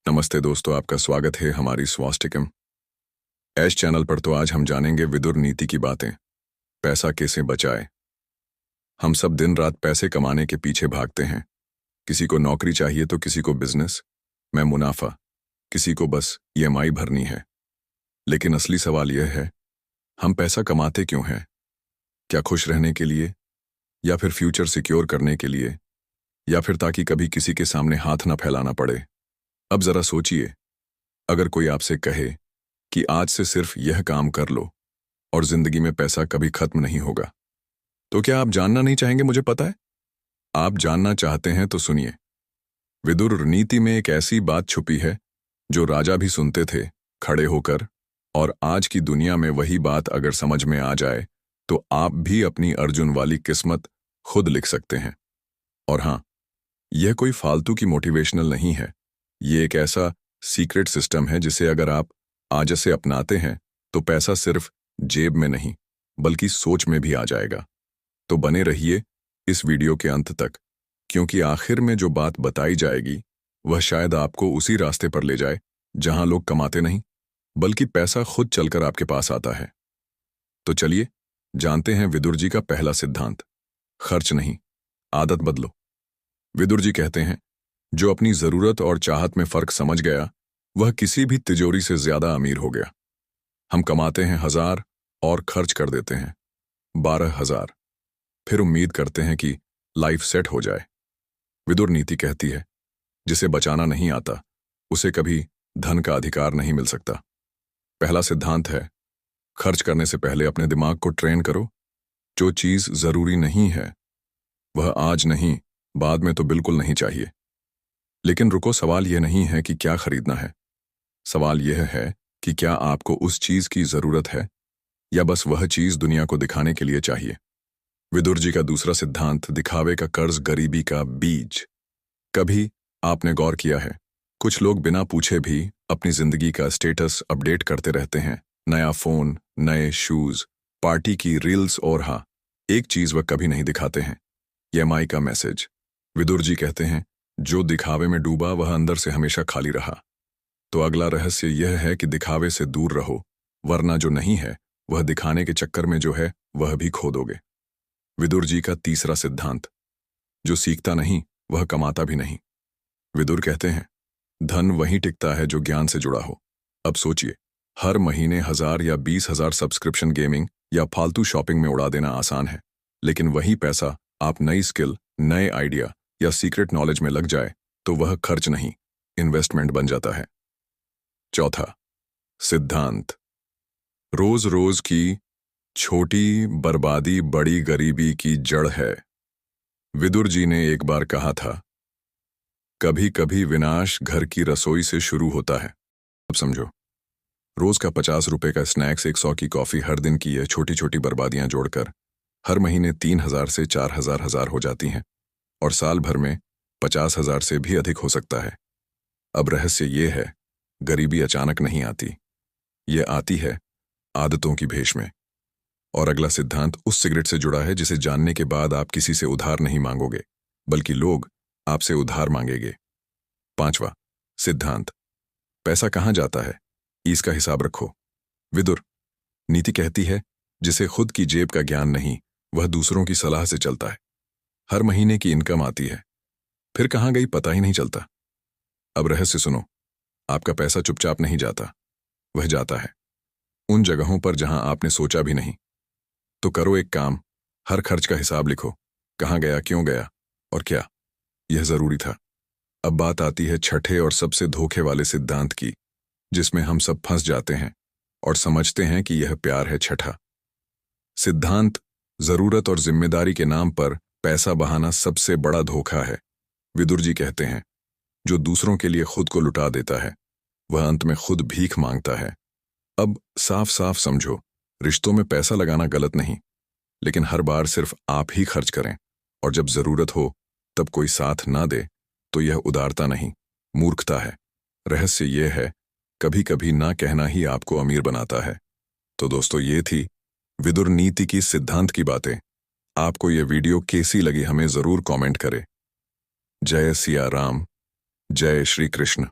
नमस्ते दोस्तों, आपका स्वागत है हमारी स्वास्टिकम ऐश चैनल पर। तो आज हम जानेंगे विदुर नीति की बातें। पैसा कैसे बचाए। हम सब दिन रात पैसे कमाने के पीछे भागते हैं। किसी को नौकरी चाहिए तो किसी को बिजनेस में मुनाफा, किसी को बस ईएमआई भरनी है। लेकिन असली सवाल यह है, हम पैसा कमाते क्यों हैं? क्या खुश रहने के लिए, या फिर फ्यूचर सिक्योर करने के लिए, या फिर ताकि कभी किसी के सामने हाथ ना फैलाना पड़े? अब जरा सोचिए, अगर कोई आपसे कहे कि आज से सिर्फ यह काम कर लो और जिंदगी में पैसा कभी खत्म नहीं होगा, तो क्या आप जानना नहीं चाहेंगे? मुझे पता है आप जानना चाहते हैं, तो सुनिए। विदुर नीति में एक ऐसी बात छुपी है जो राजा भी सुनते थे खड़े होकर, और आज की दुनिया में वही बात अगर समझ में आ जाए तो आप भी अपनी अर्जुन वाली किस्मत खुद लिख सकते हैं। और हाँ, यह कोई फालतू की मोटिवेशनल नहीं है। ये एक ऐसा सीक्रेट सिस्टम है जिसे अगर आप आज से अपनाते हैं तो पैसा सिर्फ जेब में नहीं बल्कि सोच में भी आ जाएगा। तो बने रहिए इस वीडियो के अंत तक, क्योंकि आखिर में जो बात बताई जाएगी वह शायद आपको उसी रास्ते पर ले जाए जहां लोग कमाते नहीं बल्कि पैसा खुद चलकर आपके पास आता है। तो चलिए जानते हैं विदुर जी का पहला सिद्धांत। खर्च नहीं, आदत बदलो। विदुर जी कहते हैं, जो अपनी जरूरत और चाहत में फर्क समझ गया वह किसी भी तिजोरी से ज्यादा अमीर हो गया। हम कमाते हैं 1000 और खर्च कर देते हैं 12,000, फिर उम्मीद करते हैं कि लाइफ सेट हो जाए। विदुर नीति कहती है, जिसे बचाना नहीं आता उसे कभी धन का अधिकार नहीं मिल सकता। पहला सिद्धांत है, खर्च करने से पहले अपने दिमाग को ट्रेन करो। जो चीज जरूरी नहीं है वह आज नहीं, बाद में तो बिल्कुल नहीं चाहिए। लेकिन रुको, सवाल यह नहीं है कि क्या खरीदना है। सवाल यह है कि क्या आपको उस चीज की जरूरत है या बस वह चीज दुनिया को दिखाने के लिए चाहिए। विदुर जी का दूसरा सिद्धांत, दिखावे का कर्ज गरीबी का बीज। कभी आपने गौर किया है, कुछ लोग बिना पूछे भी अपनी जिंदगी का स्टेटस अपडेट करते रहते हैं। नया फोन, नए शूज, पार्टी की रील्स, और हाँ, एक चीज वह कभी नहीं दिखाते हैं, ईएमआई का मैसेज। विदुर जी कहते हैं, जो दिखावे में डूबा वह अंदर से हमेशा खाली रहा। तो अगला रहस्य यह है कि दिखावे से दूर रहो, वरना जो नहीं है वह दिखाने के चक्कर में जो है वह भी खो दोगे। विदुर जी का तीसरा सिद्धांत, जो सीखता नहीं वह कमाता भी नहीं। विदुर कहते हैं, धन वहीं टिकता है जो ज्ञान से जुड़ा हो। अब सोचिए, हर महीने 1000 या 20,000 सब्सक्रिप्शन गेमिंग या फालतू शॉपिंग में उड़ा देना आसान है, लेकिन वही पैसा आप नई स्किल, नए आइडिया या सीक्रेट नॉलेज में लग जाए तो वह खर्च नहीं, इन्वेस्टमेंट बन जाता है। चौथा सिद्धांत, रोज रोज की छोटी बर्बादी बड़ी गरीबी की जड़ है। विदुर जी ने एक बार कहा था, कभी कभी विनाश घर की रसोई से शुरू होता है। अब समझो, रोज का 50 रुपए का स्नैक्स, 100 की कॉफी, हर दिन की यह छोटी छोटी बर्बादियां जोड़कर हर महीने 3000 से 4000 हो जाती हैं, और साल भर में 50,000 से भी अधिक हो सकता है। अब रहस्य ये है, गरीबी अचानक नहीं आती, ये आती है आदतों की भेष में। और अगला सिद्धांत उस सिगरेट से जुड़ा है जिसे जानने के बाद आप किसी से उधार नहीं मांगोगे बल्कि लोग आपसे उधार मांगेंगे। पांचवा सिद्धांत, पैसा कहां जाता है इसका हिसाब रखो। विदुर नीति कहती है, जिसे खुद की जेब का ज्ञान नहीं वह दूसरों की सलाह से चलता है। हर महीने की इनकम आती है, फिर कहां गई पता ही नहीं चलता। अब रहस्य सुनो, आपका पैसा चुपचाप नहीं जाता, वह जाता है उन जगहों पर जहां आपने सोचा भी नहीं। तो करो एक काम, हर खर्च का हिसाब लिखो, कहां गया, क्यों गया और क्या यह जरूरी था। अब बात आती है छठे और सबसे धोखे वाले सिद्धांत की, जिसमें हम सब फंस जाते हैं और समझते हैं कि यह प्यार है। छठा सिद्धांत, जरूरत और जिम्मेदारी के नाम पर पैसा बहाना सबसे बड़ा धोखा है। विदुर जी कहते हैं, जो दूसरों के लिए खुद को लुटा देता है वह अंत में खुद भीख मांगता है। अब साफ साफ समझो, रिश्तों में पैसा लगाना गलत नहीं, लेकिन हर बार सिर्फ आप ही खर्च करें और जब जरूरत हो तब कोई साथ ना दे तो यह उदारता नहीं, मूर्खता है। रहस्य यह है, कभी कभी ना कहना ही आपको अमीर बनाता है। तो दोस्तों, ये थी विदुर नीति की सिद्धांत की बातें। आपको यह वीडियो कैसी लगी हमें जरूर कमेंट करें। जय सिया राम, जय श्री कृष्ण।